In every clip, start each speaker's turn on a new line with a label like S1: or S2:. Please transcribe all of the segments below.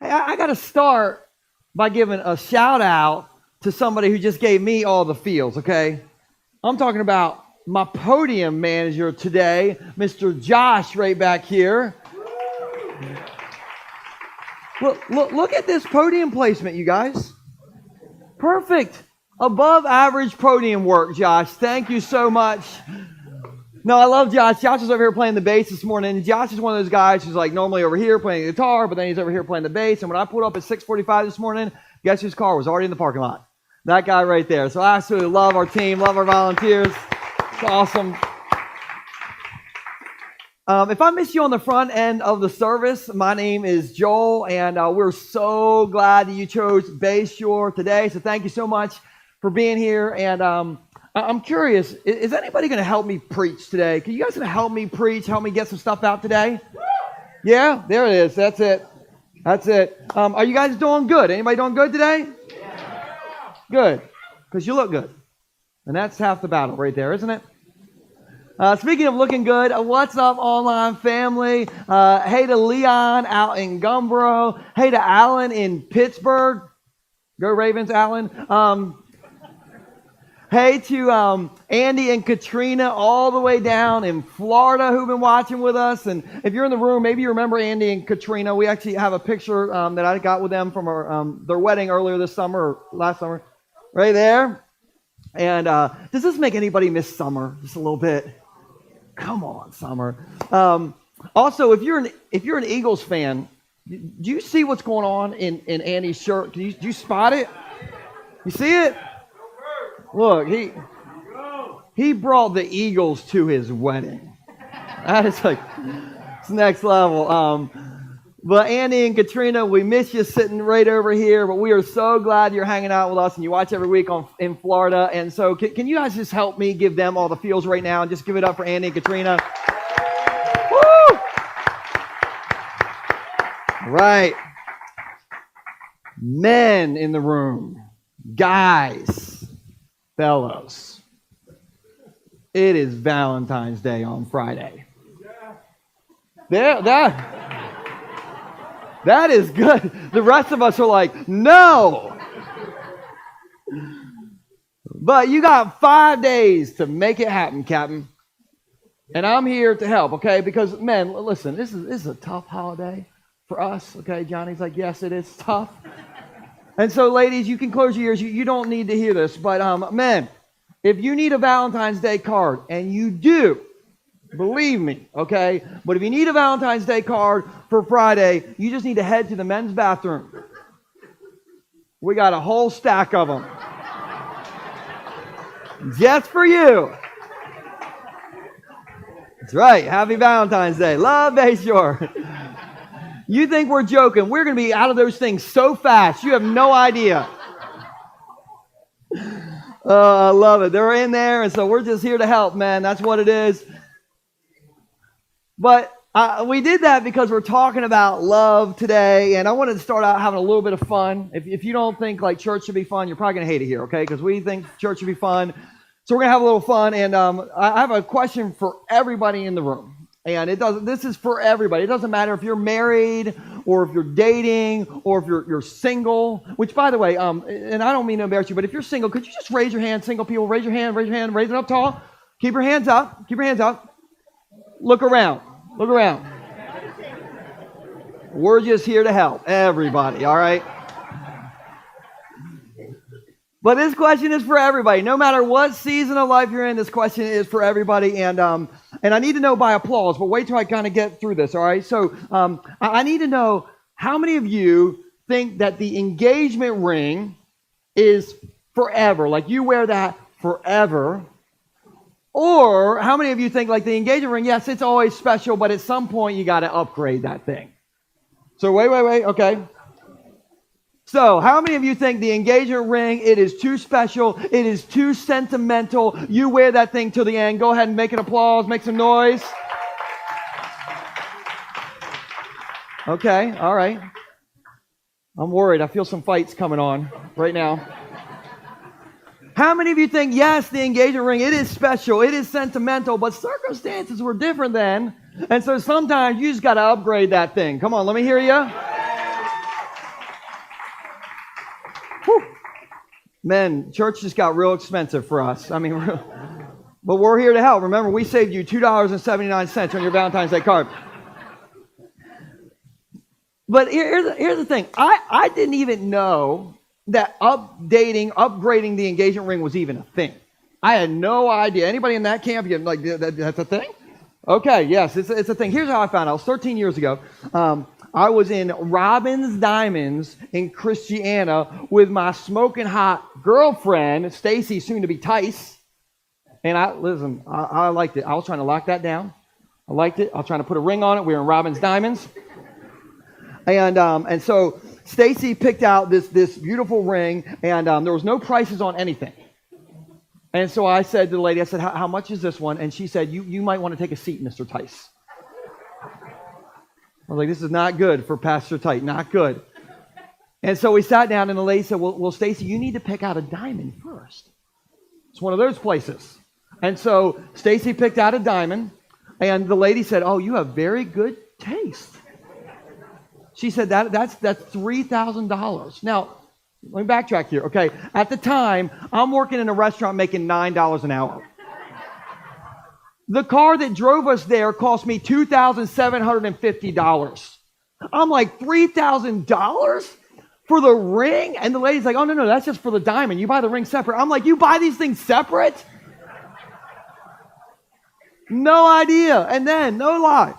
S1: I got to start by giving a shout out to somebody who just gave me all the feels, okay? I'm talking about my podium manager today, Mr. Josh, right back here. Look at this podium placement, you guys. Perfect. Above average podium work, Josh. Thank you so much. No, I love Josh. Josh was over here playing the bass this morning. Josh is one of those guys who's like normally over here playing the guitar, but then he's over here playing the bass. And when I pulled up at 6:45 this morning, guess whose car was already in the parking lot? That guy right there. So I absolutely love our team, love our volunteers. It's awesome. If I missed you on the front end of the service, my name is Joel, and we're so glad that you chose Bayshore today. So thank you so much for being here. And I'm curious, is anybody going to help me preach today? Can you guys going to help me preach, help me get some stuff out today? Yeah, there it is. That's it. That's it. Are you guys doing good? Anybody doing good today? Yeah. Good, because you look good. And that's half the battle right there, isn't it? Speaking of looking good, what's up, online family? Hey to Leon out in Gumboro. Hey to Alan in Pittsburgh. Go Ravens, Alan. Hey to Andy and Katrina all the way down in Florida who've been watching with us. And if you're in the room, maybe you remember Andy and Katrina. We actually have a picture that I got with them from their wedding earlier this summer or last summer. Right there. And does this make anybody miss summer just a little bit? Come on, summer. Also, if you're an Eagles fan, do you see what's going on in Andy's shirt? Do you spot it? You see it? Look, he brought the Eagles to his wedding. That is like, it's next level. But Andy and Katrina, we miss you sitting right over here, but we are so glad you're hanging out with us and you watch every week in Florida. And so can you guys just help me give them all the feels right now and just give it up for Andy and Katrina? Woo! Right. Men in the room, guys, fellows, it is Valentine's Day on Friday. That is good. The rest of us are like, no. But you got 5 days to make it happen, Captain. And I'm here to help, okay? Because, men, listen, this is a tough holiday for us, okay? Johnny's like, yes, it is tough. And so, ladies, you can close your ears. You don't need to hear this. But, men, if you need a Valentine's Day card, and you do, believe me, okay? But if you need a Valentine's Day card for Friday, you just need to head to the men's bathroom. We got a whole stack of them. Just for you. That's right. Happy Valentine's Day. Love Bayshore. You think we're joking. We're going to be out of those things so fast. You have no idea. I love it. They're in there, and so we're just here to help, man. That's what it is. But we did that because we're talking about love today, and I wanted to start out having a little bit of fun. If you don't think like church should be fun, you're probably going to hate it here, okay? Because we think church should be fun. So we're going to have a little fun, and I have a question for everybody in the room. And this is for everybody. It doesn't matter if you're married or if you're dating or if you're single, which, by the way, and I don't mean to embarrass you, but if you're single, could you just raise your hand? Single people, raise your hand, raise it up tall. Keep your hands up. Look around. We're just here to help everybody, all right? But this question is for everybody. No matter what season of life you're in, this question is for everybody. And I need to know by applause, but wait till I kind of get through this, all right? So I need to know how many of you think that the engagement ring is forever, like you wear that forever. Or how many of you think like the engagement ring, yes, it's always special, but at some point you got to upgrade that thing. So wait, okay. So how many of you think the engagement ring, it is too special, it is too sentimental, you wear that thing till the end? Go ahead and make an applause, make some noise. Okay, all right. I'm worried. I feel some fights coming on right now. How many of you think, yes, the engagement ring, it is special, it is sentimental, but circumstances were different then, and so sometimes you just got to upgrade that thing. Come on, let me hear you. Whew. Man, church just got real expensive for us. I mean, but we're here to help. Remember, we saved you $2.79 on your Valentine's Day card. But here's the thing. I didn't even know that upgrading the engagement ring was even a thing. I had no idea. Anybody in that camp, you're like, that's a thing? Okay, yes, it's a thing. Here's how I found out. It was 13 years ago. I was in Robbins Diamonds in Christiana with my smoking hot girlfriend, Stacy, soon to be Tice. And I liked it. I was trying to lock that down. I liked it. I was trying to put a ring on it. We were in Robbins Diamonds. And so Stacy picked out this beautiful ring, and there was no prices on anything. And so I said to the lady, I said, how much is this one? And she said, you might want to take a seat, Mr. Tice. I was like, this is not good for Pastor Tice, not good. And so we sat down, and the lady said, well, Stacy, you need to pick out a diamond first. It's one of those places. And so Stacy picked out a diamond, and the lady said, oh, you have very good taste. She said, that's $3,000. Now, let me backtrack here. Okay, at the time, I'm working in a restaurant making $9 an hour. The car that drove us there cost me $2,750. I'm like, $3,000 for the ring? And the lady's like, oh, no, that's just for the diamond. You buy the ring separate. I'm like, you buy these things separate? No idea. And then, no lie,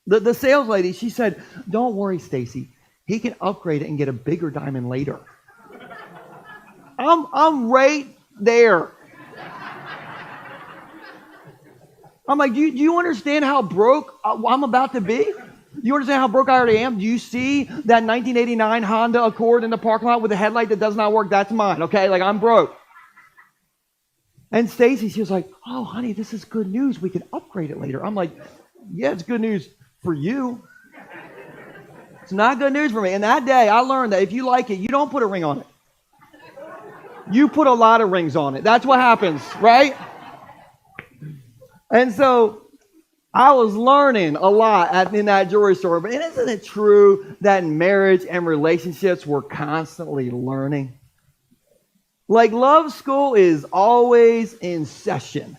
S1: the sales lady, she said, don't worry, Stacy. He can upgrade it and get a bigger diamond later. I'm right there. I'm like, do you understand how broke I'm about to be? You understand how broke I already am? Do you see that 1989 Honda Accord in the parking lot with a headlight that does not work? That's mine, okay? Like, I'm broke. And Stacy, she was like, oh, honey, this is good news. We can upgrade it later. I'm like, yeah, it's good news for you. It's not good news for me. And that day, I learned that if you like it, you don't put a ring on it. You put a lot of rings on it. That's what happens, right? And so I was learning a lot in that jewelry store. But isn't it true that in marriage and relationships, we're constantly learning? Like, love school is always in session.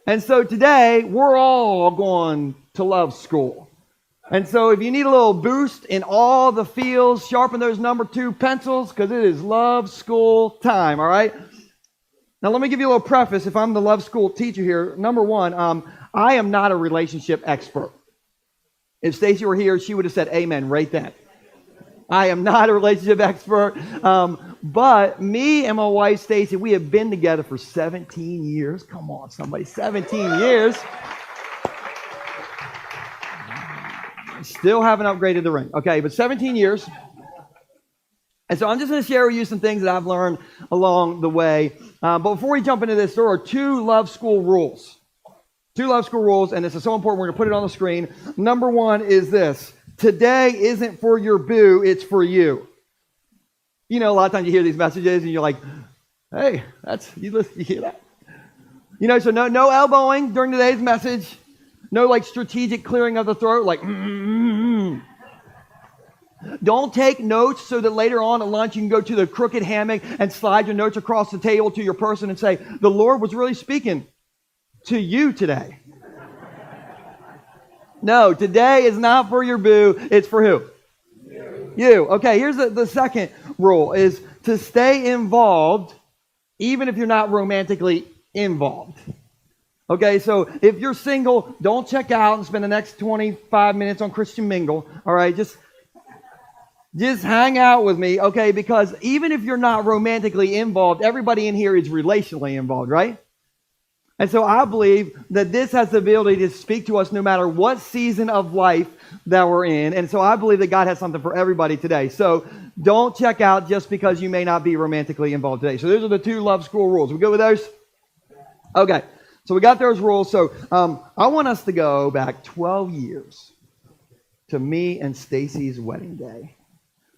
S1: And so today, we're all going to love school. And so if you need a little boost in all the fields, sharpen those number 2 pencils, because it is love school time, all right? Now, let me give you a little preface. If I'm the love school teacher here, number 1, I am not a relationship expert. If Stacy were here, she would have said amen right then. I am not a relationship expert. But me and my wife, Stacy, we have been together for 17 years. Come on, somebody, 17 years. Still haven't upgraded the ring. Okay, but 17 years. And so I'm just going to share with you some things that I've learned along the way. But before we jump into this, there are 2 love school rules. 2 love school rules, and this is so important. We're going to put it on the screen. Number 1 is this. Today isn't for your boo, it's for you. You know, a lot of times you hear these messages and you're like, hey, you hear that? You know, so no elbowing during today's message. No, like, strategic clearing of the throat, like, Don't take notes so that later on at lunch you can go to the crooked hammock and slide your notes across the table to your person and say, the Lord was really speaking to you today. No, today is not for your boo, it's for who? You. Okay, here's the second rule, is to stay involved even if you're not romantically involved. Okay, so if you're single, don't check out and spend the next 25 minutes on Christian Mingle. All right, just hang out with me, okay? Because even if you're not romantically involved, everybody in here is relationally involved, right? And so I believe that this has the ability to speak to us no matter what season of life that we're in. And so I believe that God has something for everybody today. So don't check out just because you may not be romantically involved today. So those are the 2 love school rules. We good with those? Okay. So we got those rules. So I want us to go back 12 years to me and Stacy's wedding day.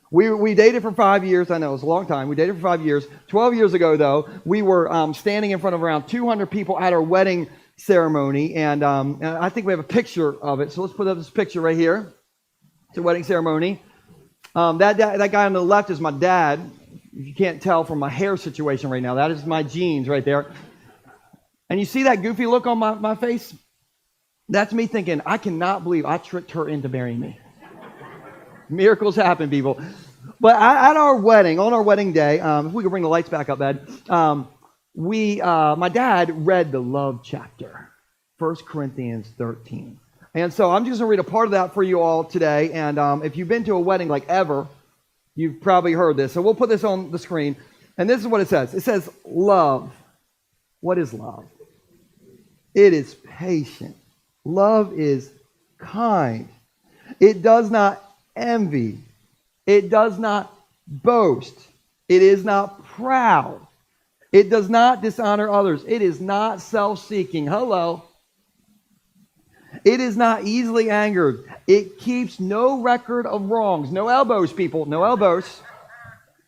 S1: We dated for 5 years. I know, it was a long time. We dated for 5 years. 12 years ago, though, we were standing in front of around 200 people at our wedding ceremony. And I think we have a picture of it. So let's put up this picture right here. It's a wedding ceremony. That guy on the left is my dad. If you can't tell from my hair situation right now, that is my genes right there. And you see that goofy look on my face? That's me thinking, I cannot believe I tricked her into marrying me. Miracles happen, people. But at our wedding, on our wedding day, if we could bring the lights back up, Ed, my dad read the love chapter, 1 Corinthians 13. And so I'm just going to read a part of that for you all today. And if you've been to a wedding like ever, you've probably heard this. So we'll put this on the screen. And this is what it says. It says, love. What is love? It is patient. Love is kind. It does not envy. It does not boast. It is not proud. It does not dishonor others. It is not self-seeking. Hello. It is not easily angered. It keeps no record of wrongs. No elbows, people. No elbows.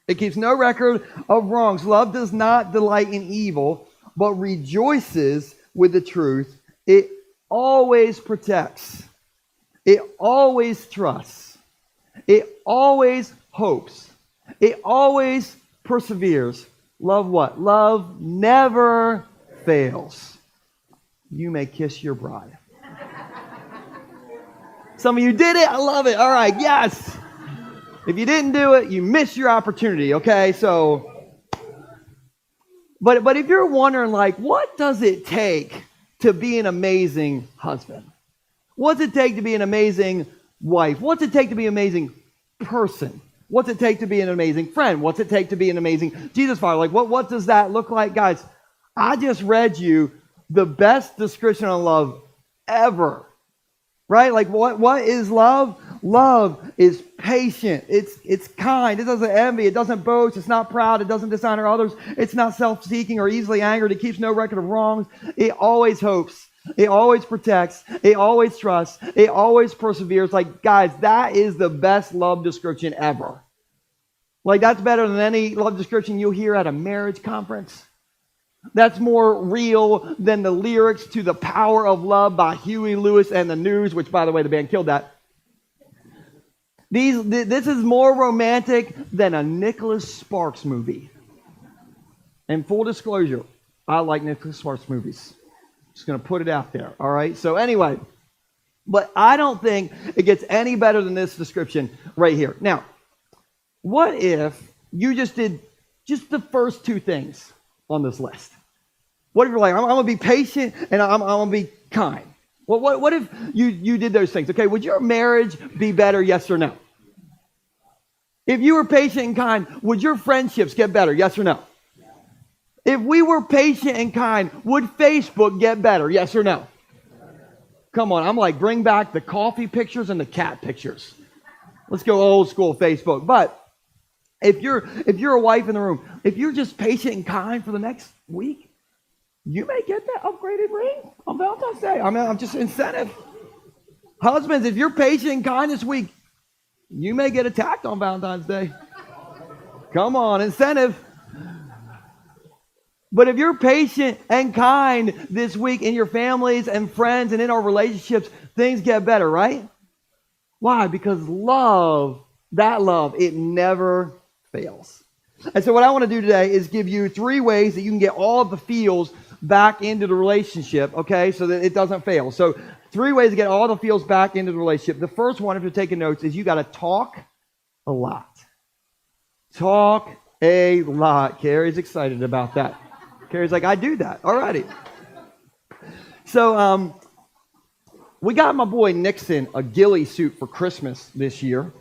S1: It keeps no record of wrongs. Love does not delight in evil, but rejoices with the truth. It always protects. It always trusts. It always hopes. It always perseveres. Love what? Love never fails. You may kiss your bride. Some of you did it. I love it. All right. Yes. If you didn't do it, you missed your opportunity. Okay. So, but if you're wondering, like, what does it take to be an amazing husband? What's it take to be an amazing wife? What's it take to be an amazing person? What's it take to be an amazing friend? What's it take to be an amazing Jesus follower? Like, what does that look like? Guys, I just read you the best description of love ever. Right? Like, what is love? Love is patient. It's kind. It doesn't envy. It doesn't boast. It's not proud. It doesn't dishonor others. It's not self-seeking or easily angered. It keeps no record of wrongs. It always hopes. It always protects. It always trusts. It always perseveres. Like, guys, that is the best love description ever. Like, that's better than any love description you'll hear at a marriage conference. That's more real than the lyrics to The Power of Love by Huey Lewis and the News, which, by the way, the band killed that. This is more romantic than a Nicholas Sparks movie. And full disclosure, I like Nicholas Sparks movies. Just going to put it out there, all right? So anyway, but I don't think it gets any better than this description right here. Now, what if you just did just the first two things on this list? What if you're like, I'm going to be patient and I'm going to be kind? Well, what if you did those things? Okay, would your marriage be better, yes or no? If you were patient and kind, would your friendships get better, yes or no? If we were patient and kind, would Facebook get better, yes or no? Come on, I'm like, bring back the coffee pictures and the cat pictures. Let's go old school Facebook. But if you're a wife in the room, if you're just patient and kind for the next week, you may get that upgraded ring on Valentine's Day. I mean, I'm just incentive. Husbands, if you're patient and kind this week, you may get attacked on Valentine's Day. Come on, incentive. But if you're patient and kind this week in your families and friends and in our relationships, things get better, right? Why? Because love, that love, it never fails. And so what I want to do today is give you 3 ways that you can get all of the feels back into the relationship, okay, so that it doesn't fail. So 3 ways to get all the feels back into the relationship. The first one, if you're taking notes, is you got to talk a lot. Talk a lot. Carrie's excited about that. Carrie's like, I do that. All righty. So we got my boy Nixon a ghillie suit for Christmas this year.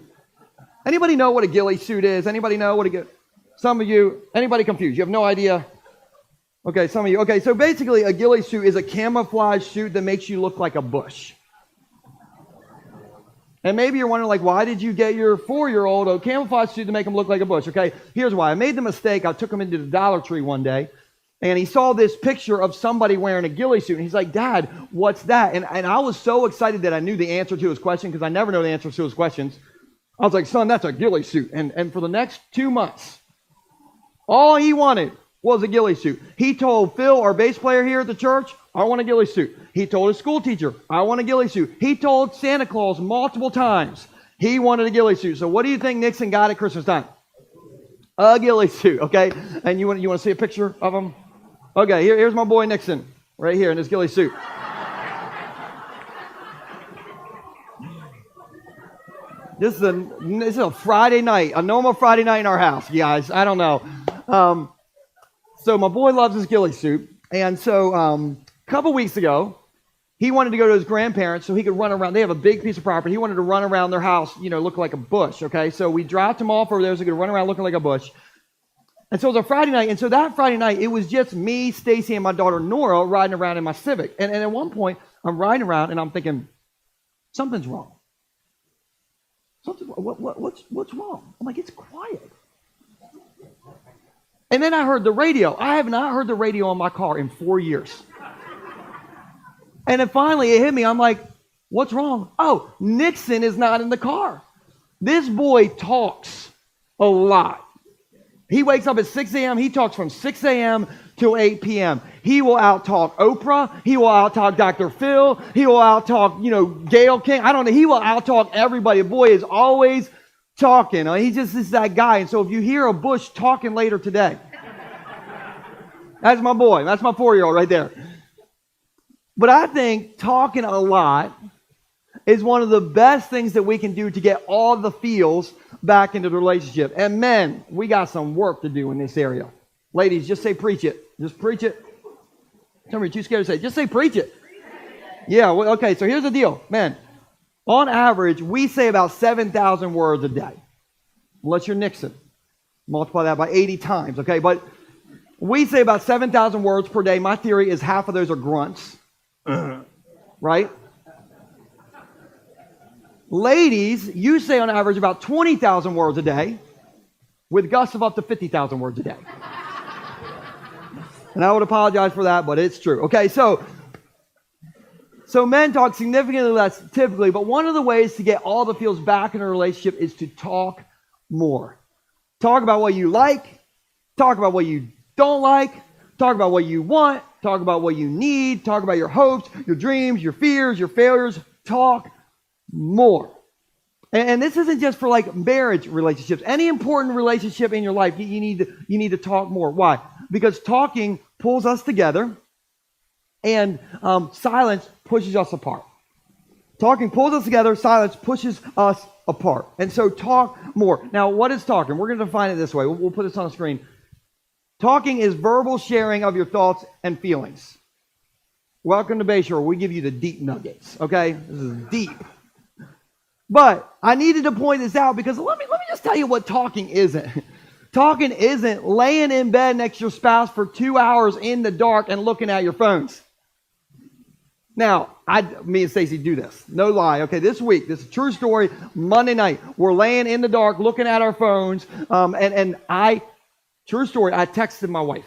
S1: Anybody know what a ghillie suit is? Anybody know what some of you, anybody confused? You have no idea? Okay, some of you. Okay, so basically a ghillie suit is a camouflage suit that makes you look like a bush. And maybe you're wondering, like, why did you get your 4-year-old a camouflage suit to make him look like a bush? Okay, here's why. I made the mistake. I took him into the Dollar Tree one day, and he saw this picture of somebody wearing a ghillie suit, and he's like, Dad, what's that? And I was so excited that I knew the answer to his question, because I never know the answers to his questions. I was like, son, that's a ghillie suit. And for the next 2 months, all he wanted was a ghillie suit. He told Phil, our bass player here at the church, I want a ghillie suit. He told his school teacher, I want a ghillie suit. He told Santa Claus multiple times, He wanted a ghillie suit. So what do you think Nixon got at Christmas time? A ghillie suit, okay? And you want to see a picture of him? Okay, here's my boy Nixon right here in his ghillie suit. This is a Friday night, a normal Friday night in our house, guys. I don't know. So my boy loves his ghillie suit. And so a couple weeks ago, he wanted to go to his grandparents so he could run around. They have a big piece of property. He wanted to run around their house, look like a bush, okay? So we dropped him off over there so he could run around looking like a bush. And so it was a Friday night. And so that Friday night, it was just me, Stacy, and my daughter Nora riding around in my Civic. And at one point, I'm riding around and I'm thinking, something's wrong. What's wrong? I'm like, it's quiet. And then I heard the radio. I have not heard the radio on my car in 4 years. And then finally it hit me. I'm like, what's wrong? Oh, Nixon is not in the car. This boy talks a lot. He wakes up at 6 a.m. He talks from 6 a.m. till 8 p.m. He will out-talk Oprah. He will out-talk Dr. Phil. He will out-talk, Gayle King. I don't know. He will out-talk everybody. The boy is always talking. He just is that guy. And so if you hear a Bush talking later today, that's my boy. That's my 4-year-old right there. But I think talking a lot is one of the best things that we can do to get all the feels back into the relationship. And men, we got some work to do in this area. Ladies, just say preach it. Just preach it. Some of you are too scared to say it. Just say preach it. Yeah, well, okay, so here's the deal. Men, on average, we say about 7,000 words a day. Unless you're Nixon. Multiply that by 80 times, okay? But we say about 7,000 words per day. My theory is half of those are grunts. Right? Ladies, you say on average about 20,000 words a day with gusts of up to 50,000 words a day. And I would apologize for that, but it's true. Okay, so men talk significantly less typically, but one of the ways to get all the feels back in a relationship is to talk more. Talk about what you like. Talk about what you don't like. Talk about what you want. Talk about what you need. Talk about your hopes, your dreams, your fears, your failures. Talk more. And this isn't just for like marriage relationships. Any important relationship in your life, you need to talk more. Why? Because talking pulls us together and silence pushes us apart. Talking pulls us together, silence pushes us apart. And so talk more. Now, what is talking? We're going to define it this way. We'll put this on the screen. Talking is verbal sharing of your thoughts and feelings. Welcome to Bayshore. We give you the deep nuggets, okay? This is deep. But I needed to point this out because let me just tell you what talking isn't. Talking isn't laying in bed next to your spouse for 2 hours in the dark and looking at your phones. Now, me and Stacy do this. No lie. Okay, this week, this is a true story. Monday night, we're laying in the dark looking at our phones. True story, I texted my wife.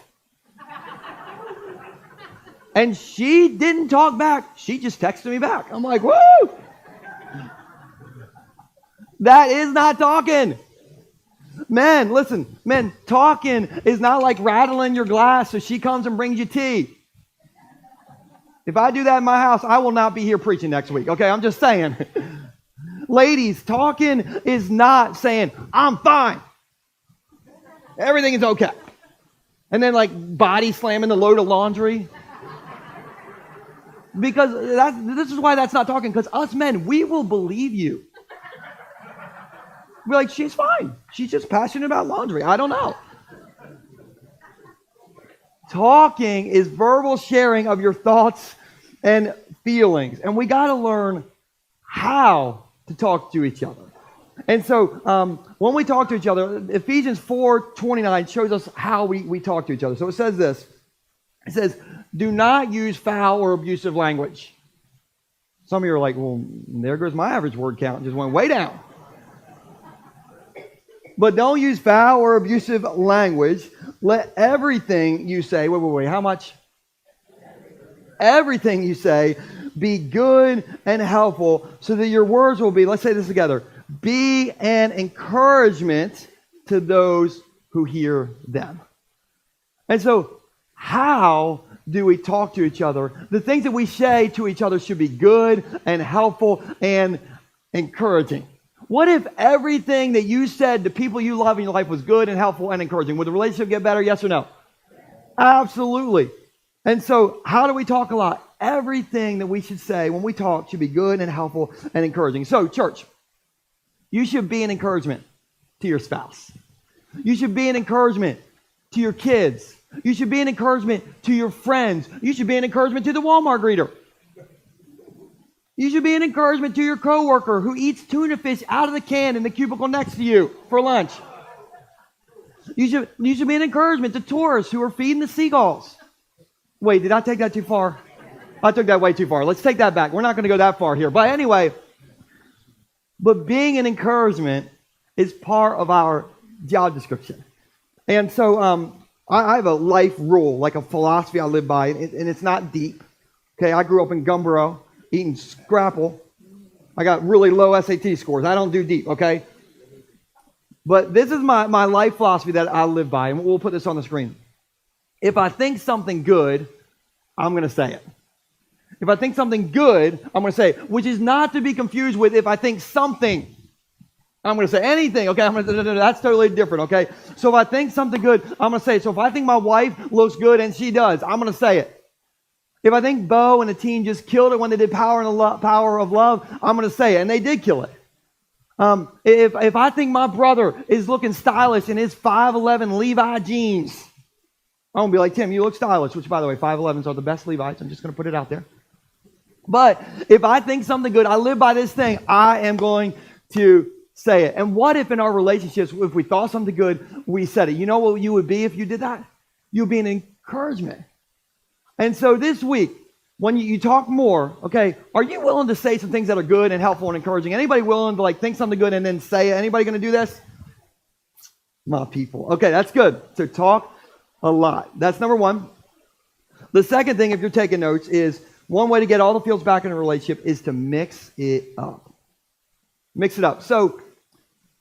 S1: And she didn't talk back. She just texted me back. I'm like, woo! That is not talking. Men, listen. Men, talking is not like rattling your glass so she comes and brings you tea. If I do that in my house, I will not be here preaching next week. Okay, I'm just saying. Ladies, talking is not saying, I'm fine. Everything is okay. And then like body slamming the load of laundry. Because this is why that's not talking. Because us men, we will believe you. We're like, she's fine. She's just passionate about laundry. I don't know. Talking is verbal sharing of your thoughts and feelings. And we got to learn how to talk to each other. And so when we talk to each other, Ephesians 4:29 shows us how we talk to each other. So it says this. It says, do not use foul or abusive language. Some of you are like, well, there goes my average word count. Just went way down. But don't use foul or abusive language. Let everything you say, wait, how much? Everything you say be good and helpful so that your words will be, let's say this together, be an encouragement to those who hear them. And so how do we talk to each other? The things that we say to each other should be good and helpful and encouraging. What if everything that you said to people you love in your life was good and helpful and encouraging? Would the relationship get better? Yes or no? Absolutely. And so how do we talk a lot? Everything that we should say when we talk should be good and helpful and encouraging. So, church, you should be an encouragement to your spouse. You should be an encouragement to your kids. You should be an encouragement to your friends. You should be an encouragement to the Walmart greeter. You should be an encouragement to your coworker who eats tuna fish out of the can in the cubicle next to you for lunch. You should be an encouragement to tourists who are feeding the seagulls. Wait, did I take that too far? I took that way too far. Let's take that back. We're not going to go that far here. But anyway, but being an encouragement is part of our job description. And so I have a life rule, like a philosophy I live by, and it's not deep. Okay, I grew up in Gumboro, eating Scrapple. I got really low SAT scores. I don't do deep, okay? But this is my life philosophy that I live by, and we'll put this on the screen. If I think something good, I'm going to say it. If I think something good, I'm going to say it, which is not to be confused with if I think something. I'm going to say anything, okay? That's totally different, okay? So if I think something good, I'm going to say it. So if I think my wife looks good, and she does, I'm going to say it. If I think Bo and the team just killed it when they did Power of Love, I'm going to say it, and they did kill it. If I think my brother is looking stylish in his 5'11 Levi jeans, I'm going to be like, Tim, you look stylish, which, by the way, 5'11s are the best Levi's. I'm just going to put it out there. But if I think something good, I live by this thing, I am going to say it. And what if in our relationships, if we thought something good, we said it? You know what you would be if you did that? You'd be an encouragement. And so this week, when you talk more, okay, are you willing to say some things that are good and helpful and encouraging? Anybody willing to think something good and then say it? Anybody going to do this? My people. Okay, that's good. So talk a lot. That's number one. The second thing, if you're taking notes, is one way to get all the feels back in a relationship is to mix it up. Mix it up. So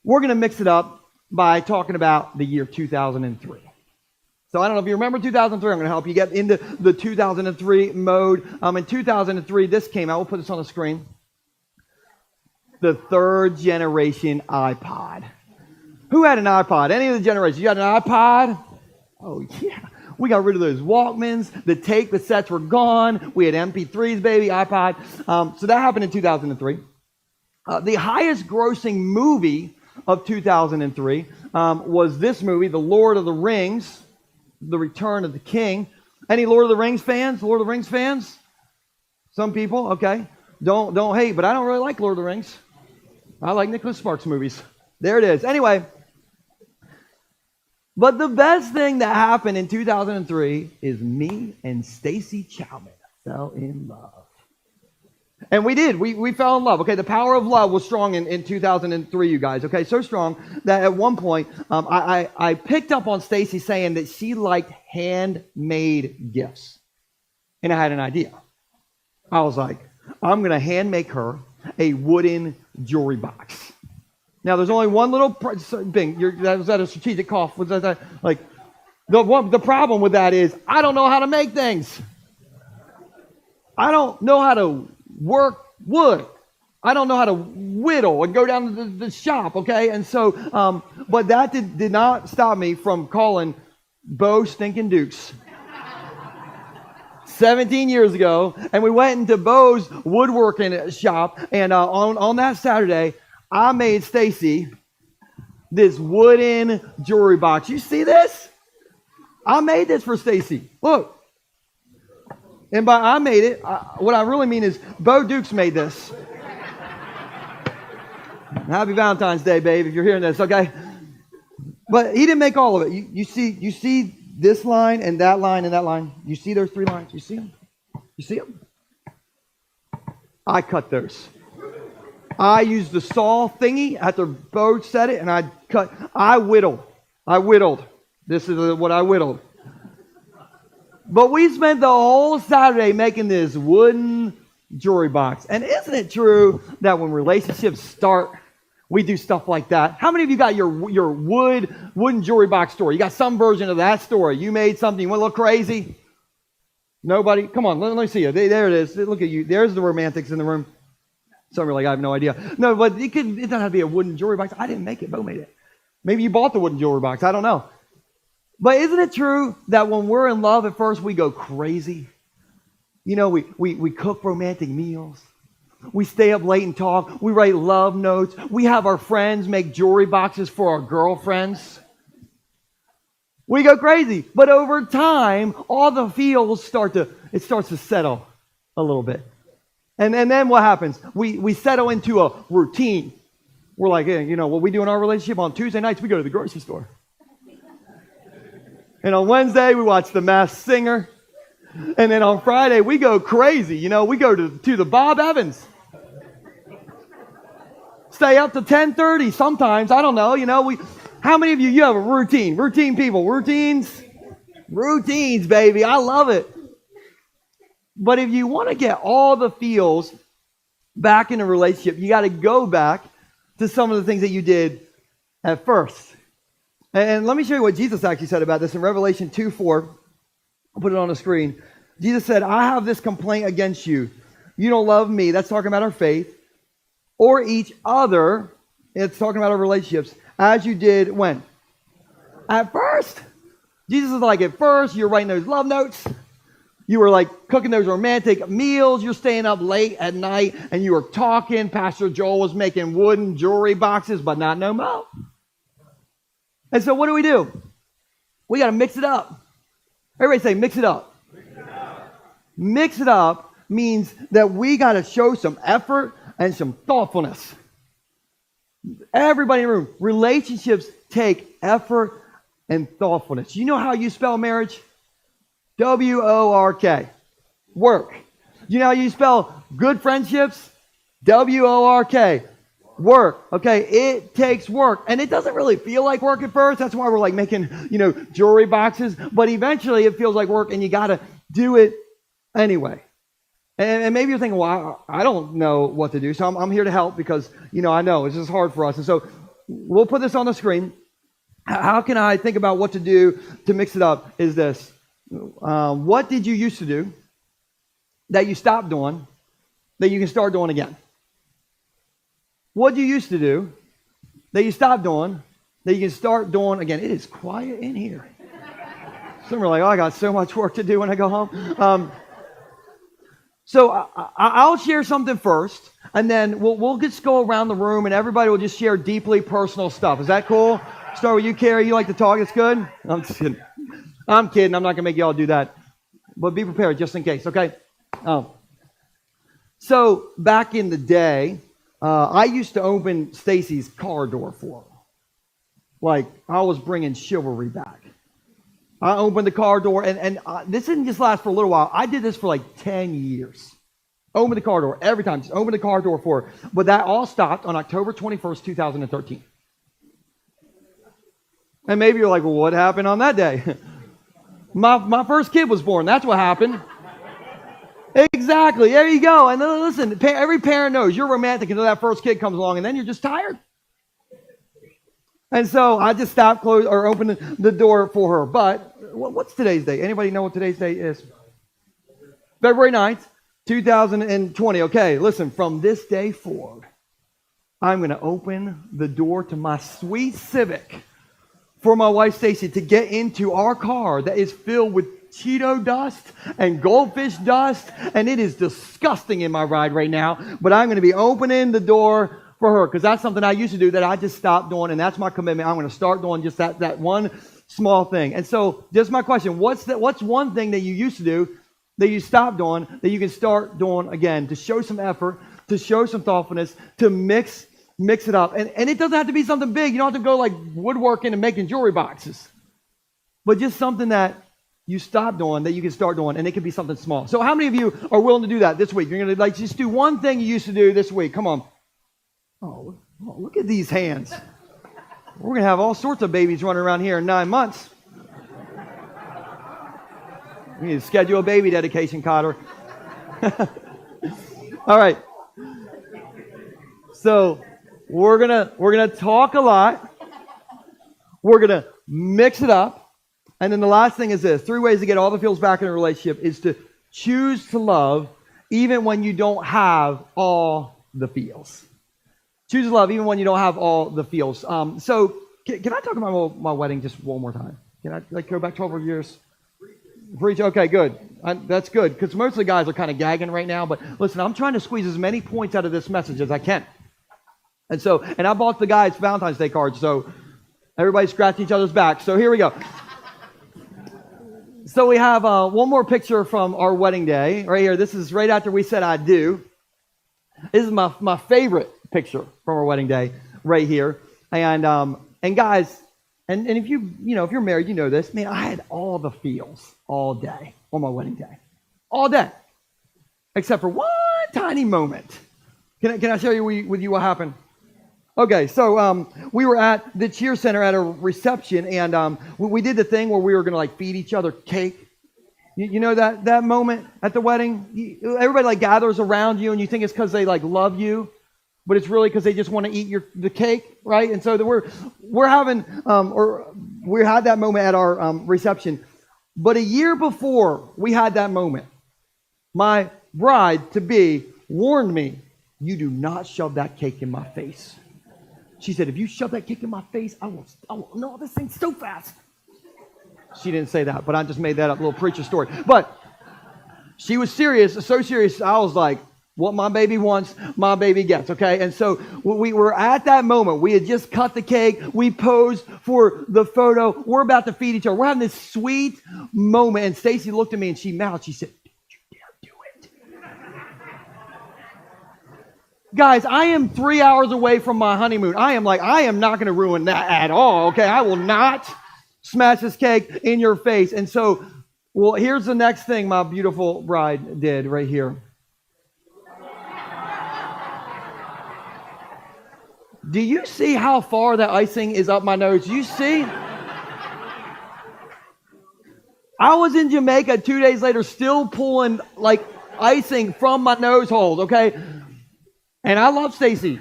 S1: we're going to mix it up by talking about the year 2003. So I don't know if you remember 2003. I'm going to help you get into the 2003 mode. In 2003, this came out. We'll put this on the screen. The third generation iPod. Who had an iPod? Any of the generations? You had an iPod? Oh, yeah. We got rid of those Walkmans. The tape cassettes were gone. We had MP3s, baby, iPod. So that happened in 2003. The highest grossing movie of 2003 was this movie, The Lord of the Rings, The Return of the King. Any Lord of the Rings fans? Lord of the Rings fans? Some people, okay. Don't hate, but I don't really like Lord of the Rings. I like Nicholas Sparks movies. There it is. Anyway, but the best thing that happened in 2003 is me and Stacy Chowman fell in love. And we did. We fell in love. Okay, the power of love was strong in 2003, you guys. Okay, so strong that at one point I picked up on Stacy saying that she liked handmade gifts. And I had an idea. I was like, I'm going to hand make her a wooden jewelry box. Now, there's only one little thing. Was that a strategic cough? Was that like the problem with that is I don't know how to make things. I don't know how to work wood. I don't know how to whittle and go down to the shop. Okay, and so, but that did not stop me from calling Bo Stinking Dukes 17 years ago, and we went into Bo's woodworking shop, and on that Saturday, I made Stacy this wooden jewelry box. You see this? I made this for Stacy. Look. And by I made it, what I really mean is Bo Dukes made this. Happy Valentine's Day, babe, if you're hearing this, okay? But he didn't make all of it. You see this line and that line and that line? You see those three lines? You see them? You see them? I cut those. I used the saw thingy after Bo said it, and I whittled. This is what I whittled. But we spent the whole Saturday making this wooden jewelry box. And isn't it true that when relationships start, we do stuff like that? How many of you got your wooden jewelry box story? You got some version of that story. You made something, you went a little crazy. Nobody? Come on, let me see you. There it is. Look at you. There's the romantics in the room. Some are like, I have no idea. No, but it doesn't have to be a wooden jewelry box. I didn't make it. Bo made it. Maybe you bought the wooden jewelry box. I don't know. But isn't it true that when we're in love at first, we go crazy? You know, we cook romantic meals. We stay up late and talk. We write love notes. We have our friends make jewelry boxes for our girlfriends. We go crazy. But over time, all the feels starts to settle a little bit. And then what happens? We settle into a routine. We're like, hey, you know, what we do in our relationship on Tuesday nights, we go to the grocery store. And on Wednesday, we watch The Masked Singer. And then on Friday, we go crazy. You know, we go to the Bob Evans. Stay up to 10:30 sometimes. I don't know. You know, how many of you have a routine? Routine people. Routines, baby. I love it. But if you want to get all the feels back in a relationship, you got to go back to some of the things that you did at first. And let me show you what Jesus actually said about this in Revelation 2:4. I'll put it on the screen. Jesus said, I have this complaint against you. You don't love me. That's talking about our faith. Or each other. It's talking about our relationships. As you did when? At first. Jesus is like, at first, you're writing those love notes. You were like cooking those romantic meals. You're staying up late at night and you were talking. Pastor Joel was making wooden jewelry boxes, but not no more. And so what do? We got to mix it up. Everybody say, mix it up. Mix it up means that we got to show some effort and some thoughtfulness. Everybody in the room, relationships take effort and thoughtfulness. You know how you spell marriage? W-O-R-K. Work. You know how you spell good friendships? W-O-R-K. Work. Okay, it takes work. And it doesn't really feel like work at first. That's why we're like making, jewelry boxes. But eventually it feels like work and you got to do it anyway. And maybe you're thinking, well, I don't know what to do. So I'm here to help because, I know it's just hard for us. And so we'll put this on the screen. How can I think about what to do to mix it up is this. What did you used to do that you stopped doing that you can start doing again? What you used to do that you stopped doing that you can start doing again? It is quiet in here. Some are like, I got so much work to do when I go home. So I'll share something first, and then we'll just go around the room, and everybody will just share deeply personal stuff. Is that cool? Start with you, Carrie. You like to talk? It's good? I'm just kidding. I'm kidding. I'm not going to make you all do that. But be prepared just in case, okay? So back in the day, I used to open Stacy's car door for her. Like, I was bringing chivalry back. I opened the car door, and this didn't just last for a little while. I did this for like 10 years. Open the car door every time. Just open the car door for her. But that all stopped on October 21st, 2013. And maybe you're like, well, what happened on that day? My first kid was born. That's what happened. Exactly. There you go. And then listen, every parent knows you're romantic until that first kid comes along, and then you're just tired. And so I just stopped, closed, or opened the door for her. But what's today's date? Anybody know what today's date is? February 9th, 2020. Okay, listen, from this day forward, I'm going to open the door to my sweet Civic for my wife, Stacy, to get into our car that is filled with Cheeto dust and goldfish dust. And it is disgusting in my ride right now. But I'm going to be opening the door for her, because that's something I used to do that I just stopped doing, and that's my commitment. I'm going to start doing just that one small thing. And so, just my question: what's one thing that you used to do that you stopped doing that you can start doing again to show some effort, to show some thoughtfulness, to mix it up? And it doesn't have to be something big. You don't have to go like woodworking and making jewelry boxes, but just something that you stop doing that you can start doing, and it can be something small. So, how many of you are willing to do that this week? You're going to just do one thing you used to do this week. Come on. Oh, look at these hands. We're going to have all sorts of babies running around here in 9 months. We need to schedule a baby dedication, Cotter. All right. So we're gonna talk a lot. We're going to mix it up. And then the last thing is this. 3 ways to get all the feels back in a relationship is to choose to love even when you don't have all the feels. Choose love even when you don't have all the feels. So can I talk about my wedding just one more time? Can I go back 12 years? Okay, good. That's good, because most of the guys are kind of gagging right now. But listen, I'm trying to squeeze as many points out of this message as I can. And I bought the guys Valentine's Day cards, so everybody scratch each other's back. So here we go. So we have one more picture from our wedding day right here. This is right after we said I do. This is my favorite picture from our wedding day right here. And guys, and if if you're married, you know this. Man, I had all the feels all day on my wedding day, all day, except for one tiny moment. Can I share with you what happened? Okay, so we were at the cheer center at a reception, and we did the thing where we were gonna feed each other cake. You know that moment at the wedding? Everybody gathers around you, and you think it's because they love you, but it's really because they just want to eat the cake, right? And so we're having we had that moment at our reception. But a year before we had that moment, my bride to be warned me, "You do not shove that cake in my face." She said, "If you shove that cake in my face, I will gnaw this thing so fast." She didn't say that, but I just made that up, little preacher story. But she was serious, so serious. I was like, what my baby wants, my baby gets, okay? And so we were at that moment. We had just cut the cake. We posed for the photo. We're about to feed each other. We're having this sweet moment. And Stacy looked at me and she mouthed. She said, "Don't you dare do it." Guys, I am 3 hours away from my honeymoon. I am not going to ruin that at all, okay? I will not smash this cake in your face. And so, here's the next thing my beautiful bride did right here. Do you see how far that icing is up my nose? Do you see? I was in Jamaica 2 days later still pulling icing from my nose holes, okay? And I love Stacy,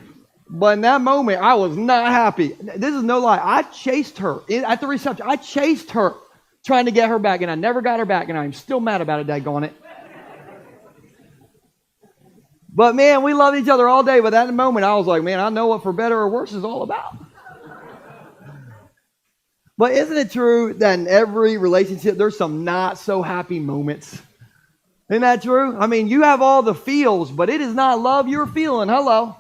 S1: but in that moment I was not happy. This is no lie. I chased her at the reception. I chased her trying to get her back, and I never got her back, and I'm still mad about it, daggone it. But man, we loved each other all day. But at the moment, I was like, man, I know what for better or worse is all about. But isn't it true that in every relationship, there's some not so happy moments? Isn't that true? I mean, you have all the feels, but it is not love you're feeling. Hello.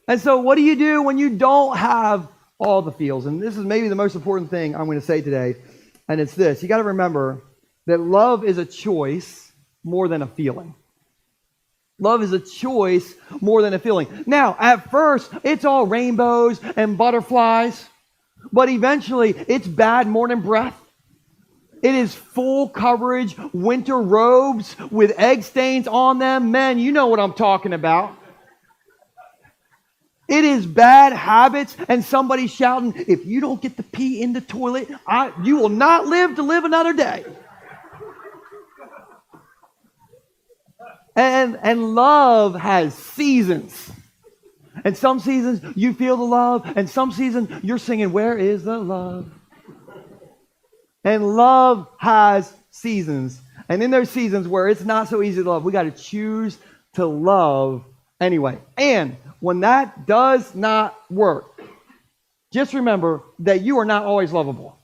S1: And so what do you do when you don't have all the feels? And this is maybe the most important thing I'm going to say today. And it's this. You got to remember that love is a choice more than a feeling. Love is a choice more than a feeling. Now, at first, it's all rainbows and butterflies, but eventually, it's bad morning breath. It is full coverage winter robes with egg stains on them. Men, you know what I'm talking about. It is bad habits and somebody shouting, "If you don't get the pee in the toilet, you will not live to live another day." And love has seasons. And some seasons you feel the love, and some seasons you're singing, "Where is the love?" And love has seasons. And in those seasons where it's not so easy to love, we got to choose to love anyway. And when that does not work, just remember that you are not always lovable.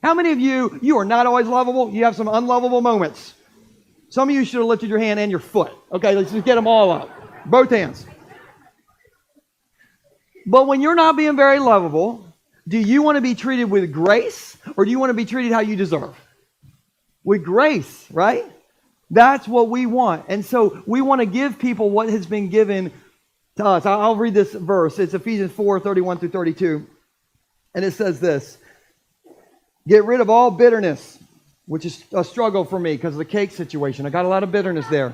S1: How many of you are not always lovable? You have some unlovable moments. Some of you should have lifted your hand and your foot. Okay, let's just get them all up. Both hands. But when you're not being very lovable, do you want to be treated with grace, or do you want to be treated how you deserve? With grace, right? That's what we want. And so we want to give people what has been given to us. I'll read this verse. It's Ephesians 4:31 through 32. And it says this: "Get rid of all bitterness," which is a struggle for me because of the cake situation. I got a lot of bitterness there.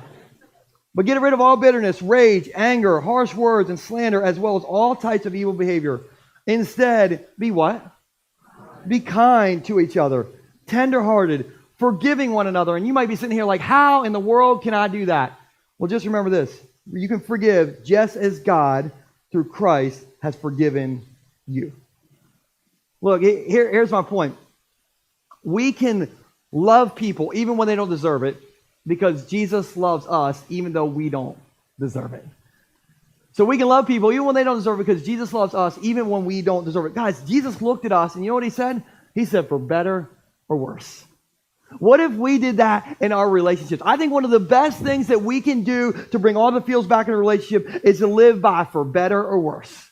S1: "But get rid of all bitterness, rage, anger, harsh words, and slander, as well as all types of evil behavior. Instead, be what? Be kind to each other, tender-hearted, forgiving one another." And you might be sitting here like, how in the world can I do that? Well, just remember this. You can forgive just as God, through Christ, has forgiven you. Look, here's my point. We can love people even when they don't deserve it, because Jesus loves us even though we don't deserve it. So we can love people even when they don't deserve it because Jesus loves us even when we don't deserve it. Guys, Jesus looked at us and you know what he said? He said, for better or worse. What if we did that in our relationships? I think one of the best things that we can do to bring all the feels back in a relationship is to live by for better or worse.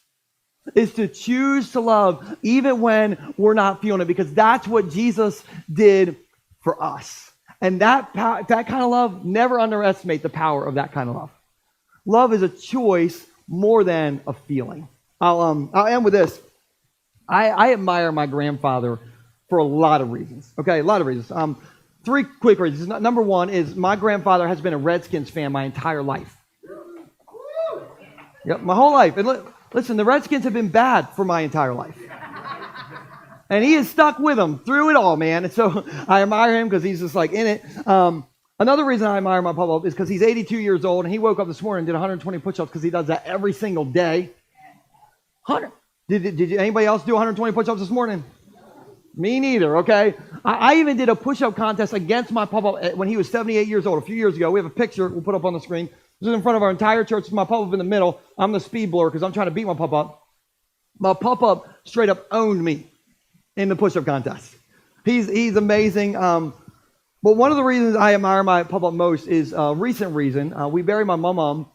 S1: Is to choose to love even when we're not feeling it because that's what Jesus did for us. And that kind of love, never underestimate the power of that kind of love. Love is a choice more than a feeling. I'll end with this. I admire my grandfather for a lot of reasons. Okay, a lot of reasons. 3 quick reasons. Number 1 is my grandfather has been a Redskins fan my entire life. Yep, my whole life. And listen, the Redskins have been bad for my entire life. And he has stuck with them through it all, man. And so I admire him because he's just like in it. Another reason I admire my papa is because he's 82 years old and he woke up this morning and did 120 push-ups because he does that every single day. 100. Did anybody else do 120 push-ups this morning? Me neither, okay? I even did a push-up contest against my papa when he was 78 years old a few years ago. We have a picture we'll put up on the screen. This is in front of our entire church. My papa in the middle. I'm the speed blower because I'm trying to beat my papa up. My papa straight up owned me in the push-up contest. He's amazing. But one of the reasons I admire my papa most is a recent reason. We buried my mom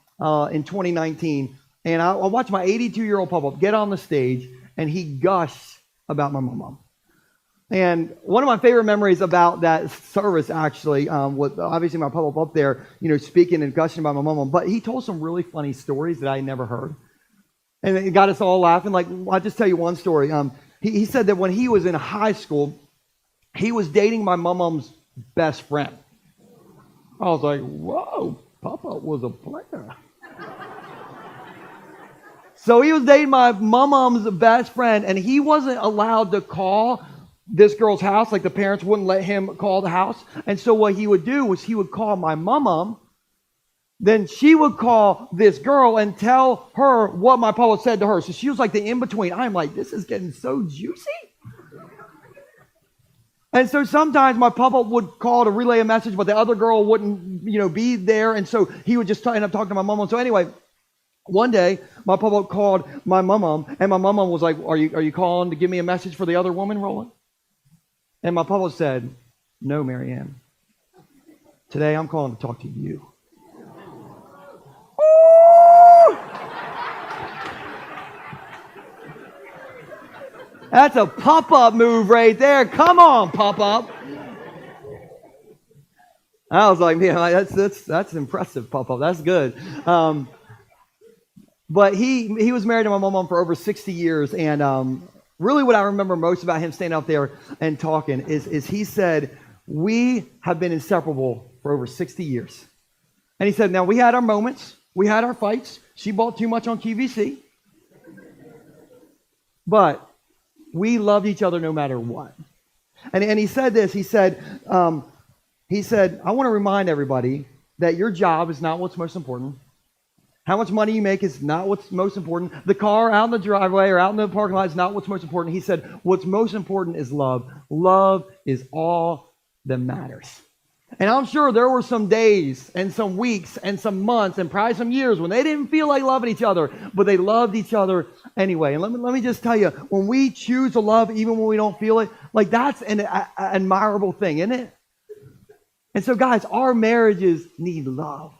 S1: in 2019, and I watched my 82-year-old papa get on the stage, and he gushed about my mom. And one of my favorite memories about that service, actually, was obviously my papa up there, speaking and gushing about my mom. But he told some really funny stories that I had never heard, and it got us all laughing. Like, I'll just tell you one story. He said that when he was in high school, he was dating my mom's best friend. I was like, whoa, Papa was a player. So he was dating my mom's best friend, and he wasn't allowed to call this girl's house. Like, the parents wouldn't let him call the house. And so what he would do was he would call my mom. Then she would call this girl and tell her what my papa said to her. So she was like the in-between. I'm like, this is getting so juicy. And so sometimes my papa would call to relay a message, but the other girl wouldn't, be there. And so he would just end up talking to my mom. So anyway, one day my papa called my mom, and my mom was like, are you calling to give me a message for the other woman, Roland? And my papa said, no, Marianne. Today I'm calling to talk to you. That's a pop-up move right there. Come on, pop-up. I was like, man, that's impressive, pop-up. That's good. But he was married to my mom for over 60 years, and really what I remember most about him standing out there and talking is he said, we have been inseparable for over 60 years. And he said, now we had our moments. We had our fights. She bought too much on QVC. But we loved each other no matter what. And he said this. He said, I want to remind everybody that your job is not what's most important. How much money you make is not what's most important. The car out in the driveway or out in the parking lot is not what's most important. He said, what's most important is love. Love is all that matters. And I'm sure there were some days and some weeks and some months and probably some years when they didn't feel like loving each other, but they loved each other anyway. And let me just tell you, when we choose to love even when we don't feel it, like that's an admirable thing, isn't it? And so guys, our marriages need love.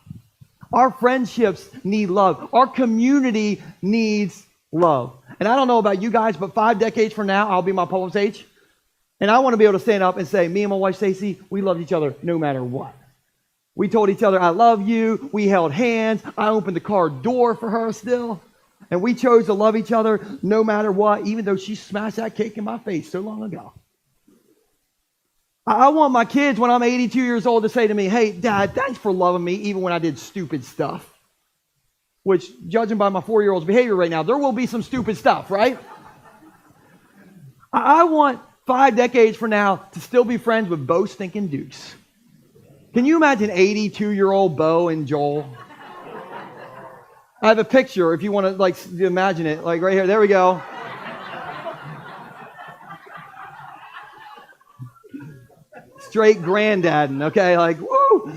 S1: Our friendships need love. Our community needs love. And I don't know about you guys, but 5 decades from now, I'll be my papa's age. And I want to be able to stand up and say, me and my wife, Stacy, we loved each other no matter what. We told each other, I love you. We held hands. I opened the car door for her still. And we chose to love each other no matter what, even though she smashed that cake in my face so long ago. I want my kids, when I'm 82 years old, to say to me, hey, Dad, thanks for loving me even when I did stupid stuff. Which, judging by my 4-year-old's behavior right now, there will be some stupid stuff, right? I want 5 decades from now to still be friends with Bo Stinking Dukes. Can you imagine 82-year-old Bo and Joel? I have a picture if you want to imagine it, right here. There we go. Straight granddadden, okay? Woo!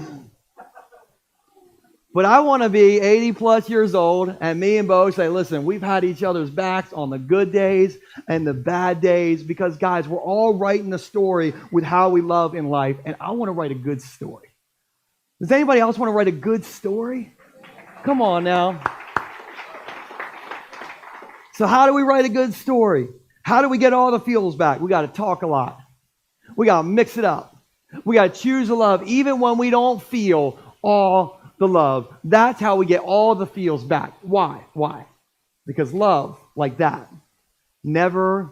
S1: But I want to be 80 plus years old and me and Bo say, listen, we've had each other's backs on the good days and the bad days because, guys, we're all writing a story with how we love in life, and I want to write a good story. Does anybody else want to write a good story? Come on now. So how do we write a good story? How do we get all the feels back? We got to talk a lot. We got to mix it up. We got to choose to love even when we don't feel all the love. That's how we get all the feels back. Why? Why? Because love like that never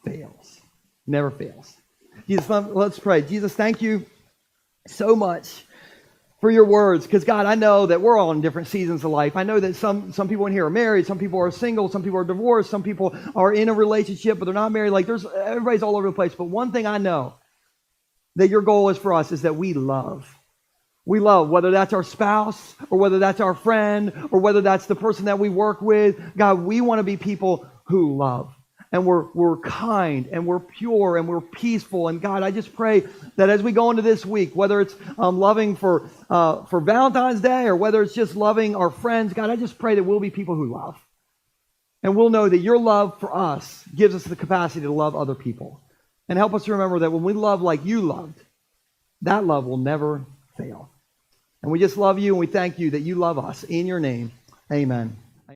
S1: fails. Never fails. Jesus, let's pray. Jesus, thank you so much for your words. Because God, I know that we're all in different seasons of life. I know that some people in here are married, some people are single, some people are divorced, some people are in a relationship, but they're not married. Like everybody's all over the place. But one thing I know that your goal is for us is that we love. We love, whether that's our spouse or whether that's our friend or whether that's the person that we work with. God, we want to be people who love. And we're kind and we're pure and we're peaceful. And God, I just pray that as we go into this week, whether it's loving for Valentine's Day or whether it's just loving our friends, God, I just pray that we'll be people who love. And we'll know that your love for us gives us the capacity to love other people. And help us to remember that when we love like you loved, that love will never fail. And we just love you and we thank you that you love us. In your name, amen.